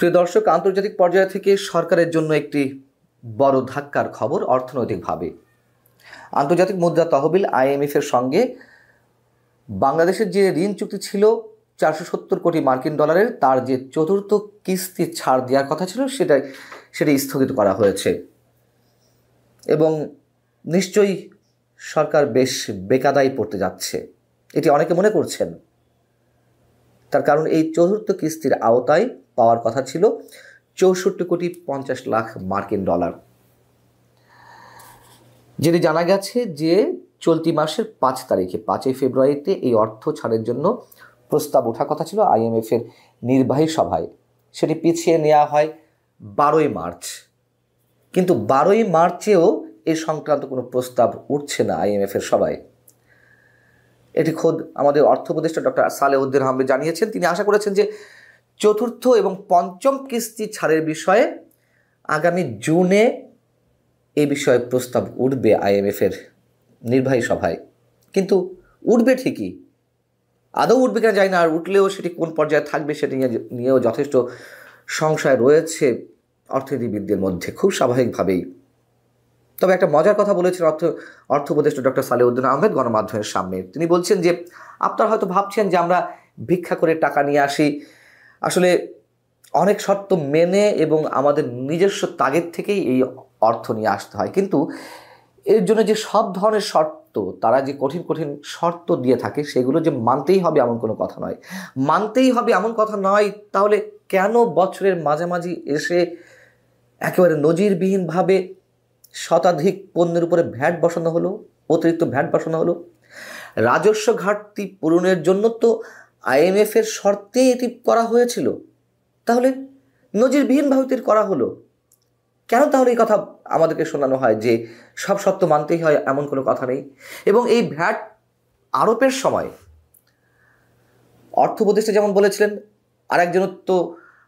প্রিয় দর্শক, আন্তর্জাতিক পর্যায় থেকে সরকারের জন্য একটি বড় ধাক্কার খবর অর্থনৈতিকভাবে। আন্তর্জাতিক মুদ্রা তহবিল IMF এর সঙ্গে বাংলাদেশের যে ঋণ চুক্তি ছিল 470 কোটি মার্কিন ডলারের, তার যে চতুর্থ কিস্তি ছাড় দেওয়ার কথা ছিল সেটা স্থগিত করা হয়েছে। এবং নিশ্চয়ই সরকার বেশ বেকায়দায় পড়তে যাচ্ছে, এটি অনেকে মনে করছেন। তার কারণ এই চতুর্থ কিস্তির আওতায় পাওয়ার কথা ছিল 64 কোটি 50 লাখ মার্কিন ডলার, যেটি জানা গেছে যে চলতি মাসের 5 ফেব্রুয়ারিতে এই অর্থ ছাড়ের জন্য প্রস্তাব ওঠার কথা ছিল IMF এর নির্বাহী সভায়। সেটি পিছিয়ে নেওয়া হয় 12ই মার্চ, কিন্তু 12ই মার্চেও এই সংক্রান্ত কোনো প্রস্তাব উঠছে না IMF এর সভায়। এটি খোদ আমাদের অর্থ উপদেষ্টা ডক্টর সালেউদ্দিন আহমেদ জানিয়েছেন। তিনি আশা করেছেন যে চতুর্থ এবং পঞ্চম কিস্তি ছাড়ের বিষয়ে আগামী জুনে এই বিষয়ে প্রস্তাব উঠবে IMF এর নির্বাহী সভায়। কিন্তু উঠবে ঠিকই, আদৌ উঠবে কিনা জানি না, আর উঠলেও সেটি কোন পর্যায়ে থাকবে সেটি নিয়েও যথেষ্ট সংশয় রয়েছে অর্থনীতিবিদদের মধ্যে, খুব স্বাভাবিকভাবেই। তবে একটা মজার কথা বলেছেন অর্থ উপদেষ্টা ডক্টর সালেউদ্দিন আহমেদ গণমাধ্যমের সামনে। তিনি বলছেন যে আপনারা হয়তো ভাবছেন যে আমরা ভিক্ষা করে টাকা নিয়ে আসি, আসলে অনেক শর্ত মেনে এবং আমাদের নিজস্ব তাগিদ থেকেই এই অর্থ নিয়ে আসতে হয়। কিন্তু এর জন্য যে সব ধরনের শর্ত, তারা যে কঠিন কঠিন শর্ত দিয়ে থাকে, সেগুলো যে মানতেই হবে এমন কোনো কথা নয়। মানতেই হবে এমন কথা নয়, তাহলে কেন বছরের মাঝামাঝি এসে একেবারে নজিরবিহীনভাবে শতাধিক পণ্যের উপরে ভ্যাট বসানো হলো, অতিরিক্ত ভ্যাট বসানো হলো? রাজস্ব ঘাটতি পূরণের জন্য তো IMF এর শর্তে এটি করা হয়েছিল, তাহলে নজিরবিহীনভাবে এটি করা হলো কেন? তাহলে এই কথা আমাদেরকে শোনানো হয় যে সব শর্ত মানতেই হয়, এমন কোনো কথা নেই। এবং এই ভ্যাট আরোপের সময় অর্থ উপদেষ্টা যেমন বলেছিলেন, আরেকজন তো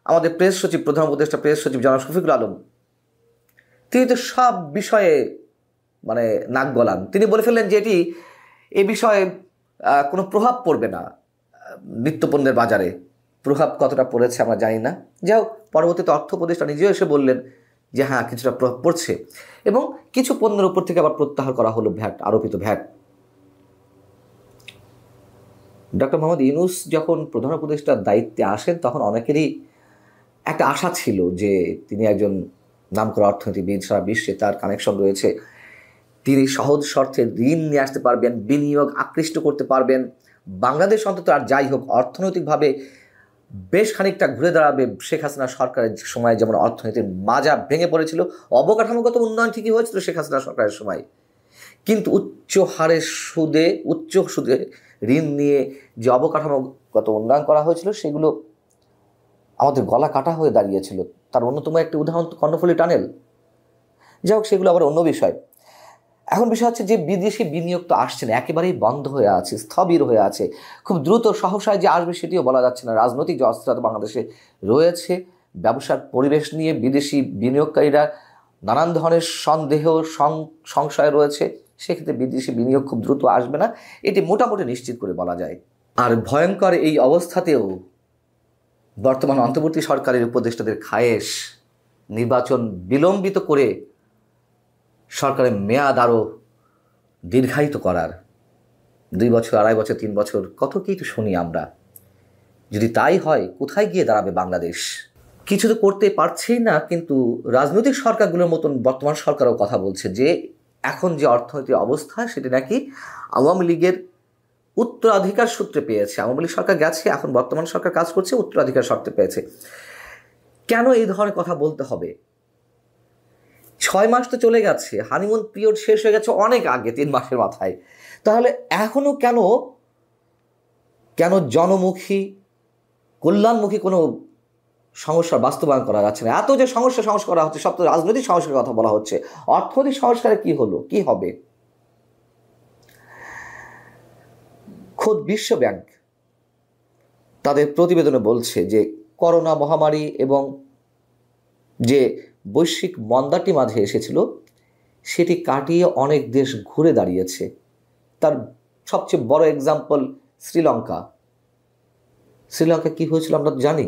আমাদের প্রেস সচিব, প্রধান উপদেষ্টা প্রেস সচিব জনাব শফিকুল আলম, তিনি তো সব বিষয়ে নাক গলান। তিনি বলে ফেললেন যে এ বিষয়ে কোনো প্রভাব পড়বে না নিত্যপণ্যের বাজারে। প্রভাব কতটা পড়েছে আমরা জানি না। যাই হোক, পরবর্তীতে অর্থ উপদেষ্টা নিজেও এসে বললেন যে হ্যাঁ, কিছুটা প্রভাব পড়ছে, এবং কিছু পণ্যের উপর থেকে আবার প্রত্যাহার করা হলো ভ্যাট, আরোপিত ভ্যাট। ডক্টর মোহাম্মদ ইউনূস যখন প্রধান উপদেষ্টার দায়িত্বে আসেন, তখন অনেকেরই একটা আশা ছিল যে তিনি একজন নামকরা অর্থনীতিবিদ, সারা বিশ্বে তার কানেকশন রয়েছে, তিনি সহজ শর্তে ঋণ নিয়ে আসতে পারবেন, বিনিয়োগ আকৃষ্ট করতে পারবেন, বাংলাদেশ অন্তত আর যাই হোক অর্থনৈতিকভাবে বেশ খানিকটা ঘুরে দাঁড়াবে। শেখ হাসিনা সরকারের সময় যেমন অর্থনীতির মাজা ভেঙে পড়েছিল, অবকাঠামোগত উন্নয়ন ঠিকই হয়েছিল শেখ হাসিনা সরকারের সময়, কিন্তু উচ্চ সুদে ঋণ নিয়ে যে অবকাঠামোগত উন্নয়ন করা হয়েছিল, সেগুলো আমাদের গলা কাটা হয়ে দাঁড়িয়েছিল। তার অন্যতম একটি উদাহরণ কর্ণফুলী টানেল। যাই হোক, সেগুলো আবার অন্য বিষয়। এখন বিষয় হচ্ছে যে বিদেশি বিনিয়োগ তো আসছে না, একেবারেই বন্ধ হয়ে আছে, স্থবির হয়ে আছে। খুব দ্রুত সহসায় যে আসবে সেটিও বলা যাচ্ছে না। রাজনৈতিক যে অস্থিরতা বাংলাদেশে রয়েছে, ব্যবসার পরিবেশ নিয়ে বিদেশি বিনিয়োগকারীরা নানান ধরনের সন্দেহ সংশয় রয়েছে, সেক্ষেত্রে বিদেশি বিনিয়োগ খুব দ্রুত আসবে না, এটি মোটামুটি নিশ্চিত করে বলা যায়। আর ভয়ঙ্কর এই অবস্থাতেও বর্তমান অন্তর্বর্তী সরকারের উপদেষ্টাদের খায়েশ নির্বাচন বিলম্বিত করে সরকারের মেয়াদ আরও দীর্ঘায়িত করার। 2 বছর, 2.5 বছর, 3 বছর, কত কি তো শুনি আমরা। যদি তাই হয়, কোথায় গিয়ে দাঁড়াবে বাংলাদেশ? কিছু তো করতে পারছেই না। কিন্তু রাজনৈতিক সরকারগুলোর মতন বর্তমান সরকারও কথা বলছে যে এখন যে অর্থনৈতিক অবস্থা, সেটি নাকি আওয়ামী লীগের উত্তরাধিকার সূত্রে পেয়েছে। আওয়ামী লীগ সরকার গেছে, এখন বর্তমান সরকার কাজ করছে, উত্তরাধিকার সূত্রে পেয়েছে। কেন এই ধরনের কথা বলতে হবে? 6 মাস তো চলে গেছে, হানিমুন পিরিয়ড শেষ হয়ে গেছে অনেক আগে, 3 মাসের মাথায়। তাহলে এখনো কেন জনমুখী, কল্যাণমুখী কোনো সমস্যার বাস্তবায়ন করা যাচ্ছে না? এত যে সংস্কার করা হচ্ছে, সব তো রাজনৈতিক সংস্কারের কথা বলা হচ্ছে। অর্থনৈতিক সংস্কারে কি হলো, কি হবে? খোদ বিশ্ব ব্যাংক তাদের প্রতিবেদনে বলছে যে করোনা মহামারী এবং যে বৈশ্বিক মন্দাটি মাঝে এসেছিল, সেটি কাটিয়ে অনেক দেশ ঘুরে দাঁড়িয়েছে। তার সবচেয়ে বড় এক্সাম্পল শ্রীলঙ্কা। কি হয়েছিল আমরা জানি।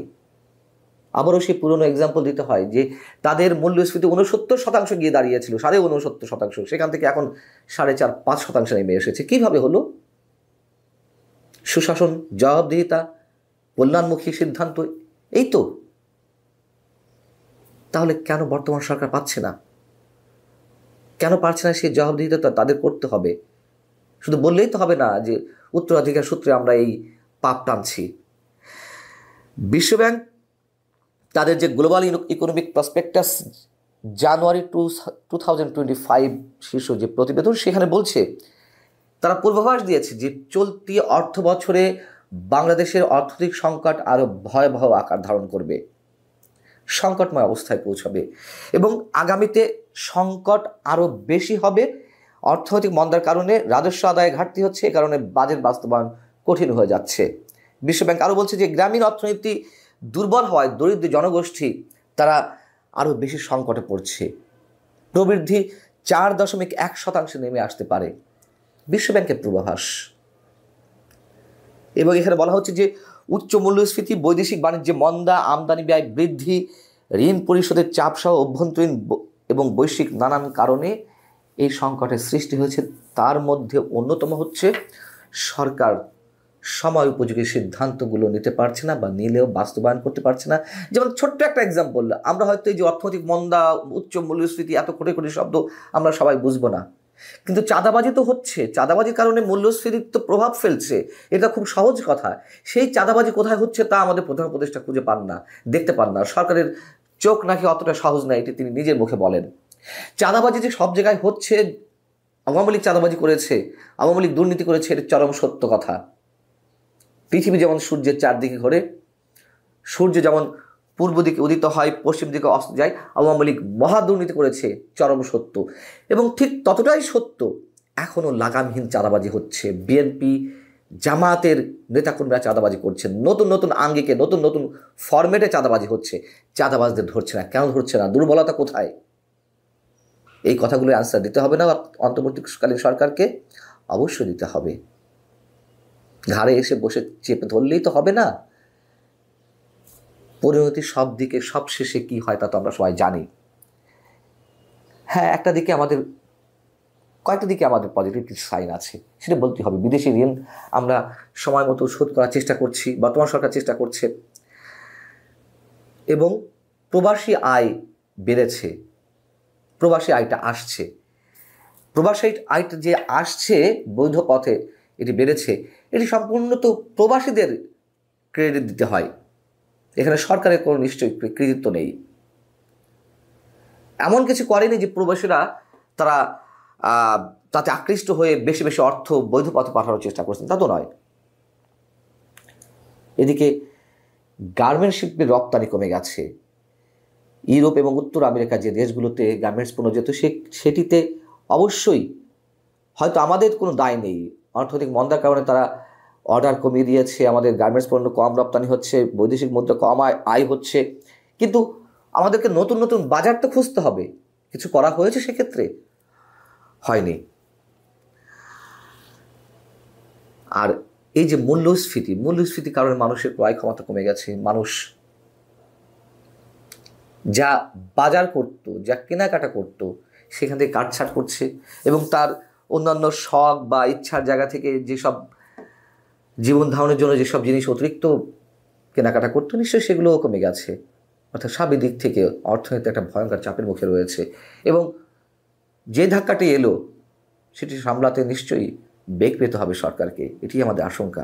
আবারও সেই পুরনো এক্সাম্পল দিতে হয় যে তাদের মূল্যস্ফীতি 69% গিয়ে দাঁড়িয়েছিল, 69.5%, সেখান থেকে এখন 4.5-5% নেমে এসেছে। কিভাবে হলো? সুশাসন, জবাবদিহিতা, কল্যাণমুখী সিদ্ধান্ত, এই তো। তাহলে কেন বর্তমান সরকার পাচ্ছে না? কেন পারছে না? সেই জবাবদিহিতা তাদের করতে হবে। শুধু বললেই তো হবে না যে উত্তরাধিকার সূত্রে আমরা এই পাপ টানছি। বিশ্বব্যাংক তাদের যে গ্লোবাল ইকোনমিক প্রসপেক্টাস জানুয়ারি 2025 শীর্ষ যে প্রতিবেদন, সেখানে বলছে, তারা পূর্বাভাস দিয়েছে যে চলতি অর্থ বছরে বাংলাদেশের অর্থনৈতিক সংকট আরও ভয়াবহ আকার ধারণ করবে, সংকটময় অবস্থায় পৌঁছাবে এবং আগামীতে সংকট আরও বেশি হবে। অর্থনৈতিক মন্দার কারণে রাজস্ব আদায়ে ঘাটতি হচ্ছে, এ কারণে বাজেট বাস্তবায়ন কঠিন হয়ে যাচ্ছে। বিশ্বব্যাংক আরও বলছে যে গ্রামীণ অর্থনীতি দুর্বল হওয়ায় দরিদ্র জনগোষ্ঠী তারা আরও বেশি সংকটে পড়ছে। প্রবৃদ্ধি 4.1% নেমে আসতে পারে, বিশ্বব্যাংকের পূর্বাভাস। এবং এখানে বলা হচ্ছে যে উচ্চ মূল্যস্ফীতি, বৈদেশিক বাণিজ্যে মন্দা, আমদানি ব্যয় বৃদ্ধি, ঋণ পরিশোধের চাপ সহ অভ্যন্তরীণ এবং বৈশ্বিক নানান কারণে এই সংকটের সৃষ্টি হয়েছে। তার মধ্যে অন্যতম হচ্ছে সরকার সময় উপযোগী সিদ্ধান্তগুলো নিতে পারছে না, বা নিলেও বাস্তবায়ন করতে পারছে না। যেমন ছোট্ট একটা এক্সাম্পল, আমরা হয়তো এই যে অর্থনৈতিক মন্দা, উচ্চ মূল্যস্ফীতি, এত কোটি কোটি শব্দ আমরা সবাই বুঝবো না, কিন্তু চাঁদাবাজি তো হচ্ছে, চাঁদাবাজির কারণে মূল্যস্ফীতির তো প্রভাব ফেলছে, এটা খুব সহজ কথা। সেই চাঁদাবাজি কোথায় হচ্ছে তা আমাদের প্রধান উপদেষ্টা খুঁজে পান না, দেখতে পান না। সরকারের চোখ নাকি অতটা সহজ না, এটি তিনি নিজের মুখে বলেন। চাঁদাবাজি যে সব জায়গায় হচ্ছে, আওয়ামী লীগ চাঁদাবাজি করেছে, আওয়ামী লীগ দুর্নীতি করেছে, এটা চরম সত্য কথা। পৃথিবী যেমন সূর্যের চারদিকে ঘোরে, সূর্য যেমন পূর্ব দিকে উদিত হয়, পশ্চিম দিকে অস্ত যায়, আওয়ামী লীগ মহা দুর্নীতি করেছে, চরম সত্য। এবং ঠিক ততটাই সত্য এখনও লাগামহীন চাঁদাবাজি হচ্ছে। বিএনপি, জামায়াতের নেতাকর্মীরা চাঁদাবাজি করছেন, নতুন নতুন আঙ্গিকে, নতুন নতুন ফরম্যাটে চাঁদাবাজি হচ্ছে। চাঁদাবাজদের ধরছে না, কেন ধরছে না? দুর্বলতা কোথায়? এই কথাগুলোর আনসার দিতে হবে না অন্তর্বর্তীকালীন সরকারকে? অবশ্যই দিতে হবে। ঘাড়ে এসে বসে চেপে ধরলেই তো হবে না। পরিণতি সব দিকে সব শেষে কি হয় তা তো আমরা সবাই জানি। হ্যাঁ, কয়েকটা দিকে আমাদের পজিটিভ কিছু সাইন আছে, সেটা বলতে হবে। বিদেশি ঋণ আমরা সময় মতো শোধ করার চেষ্টা করছি, বর্তমান সরকার চেষ্টা করছে, এবং প্রবাসী আয় বেড়েছে, প্রবাসী আয়টা আসছে। প্রবাসী আয়টা যে আসছে বৈধ পথে, এটি বেড়েছে, এটি সম্পূর্ণ তো প্রবাসীদের ক্রেডিট দিতে হয়, এখানে সরকারের কোনো নিশ্চয়ই কৃতিত্ব নেই। এমন কিছু করেনি যে প্রবাসীরা তারা তাতে আকৃষ্ট হয়ে বেশি বেশি অর্থ বৈধ পথে পাঠানোর চেষ্টা করছেন, তা তো নয়। এদিকে গার্মেন্টস শিল্পের রপ্তানি কমে গেছে। ইউরোপ এবং উত্তর আমেরিকা যে দেশগুলোতে গার্মেন্টস পণ্য যেত, সেটিতে অবশ্যই হয়তো আমাদের কোনো দায় নেই, অর্থনৈতিক মন্দার কারণে তারা অর্ডার কমিয়ে দিয়েছে, আমাদের গার্মেন্টস পণ্য কম রপ্তানি হচ্ছে, বৈদেশিক মুদ্রা কম আয় হচ্ছে, কিন্তু আমাদেরকে নতুন নতুন বাজার তো খুঁজতে হবে। কিছু করা হয়েছে সেক্ষেত্রে? হয়নি। আর এই যে মূল্যস্ফীতির কারণে মানুষের ক্রয় ক্ষমতা কমে গেছে। মানুষ যা বাজার করত, যা কেনাকাটা করত, সেখান থেকে কাটছাট করছে, এবং তার অন্যান্য শখ বা ইচ্ছার জায়গা থেকে যেসব জীবন ধারণের জন্য যেসব জিনিস অতিরিক্ত কেনাকাটা করতো, নিশ্চয়ই সেগুলোও কমে গেছে। অর্থাৎ সার্বিক দিক থেকে অর্থনীতি একটা ভয়ঙ্কর চাপের মুখে রয়েছে, এবং যে ধাক্কাটি এলো সেটি সামলাতে নিশ্চয়ই বেগ পেতে হবে সরকারকে, এটি আমাদের আশঙ্কা।